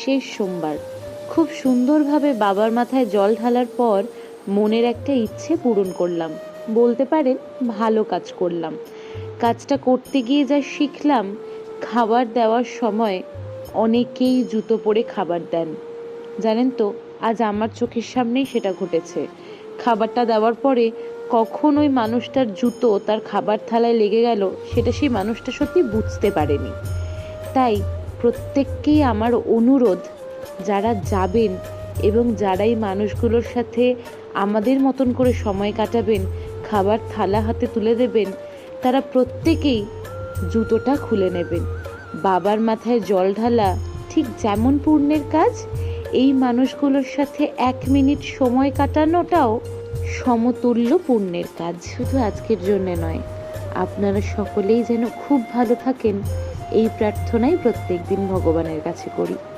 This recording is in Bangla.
শেষ সোমবার খুব সুন্দরভাবে বাবার মাথায় জল ঢালার পর মনের একটা ইচ্ছে পূরণ করলাম। বলতে পারেন ভালো কাজ করলাম। কাজটা করতে গিয়ে যা শিখলাম, খাবার দেওয়ার সময় অনেকেই জুতো পরে খাবার দেন। জানেন তো, আজ আমার চোখের সামনেই সেটা ঘটেছে। খাবারটা দেওয়ার পরে কখন ওই মানুষটার জুতো তার খাবার থালায় লেগে গেল সেটা সেই মানুষটা সত্যি বুঝতে পারেনি। তাই প্রত্যেককেই আমার অনুরোধ, যারা যাবেন এবং যারা এই মানুষগুলোর সাথে আমাদের মতন করে সময় কাটাবেন, খাবার থালা হাতে তুলে দেবেন, তারা প্রত্যেকেই জুতোটা খুলে নেবেন। বাবার মাথায় জল ঢালা ঠিক যেমন পুণ্যের কাজ, এই মানুষগুলোর সাথে 1 মিনিট সময় কাটানোটাও সমতুল্য পুণ্যের কাজ। শুধু আজকের জন্যে নয়, আপনারা সকলেই যেন খুব ভালো থাকেন, এই প্রার্থনাই প্রত্যেক দিন ভগবানের কাছে করি।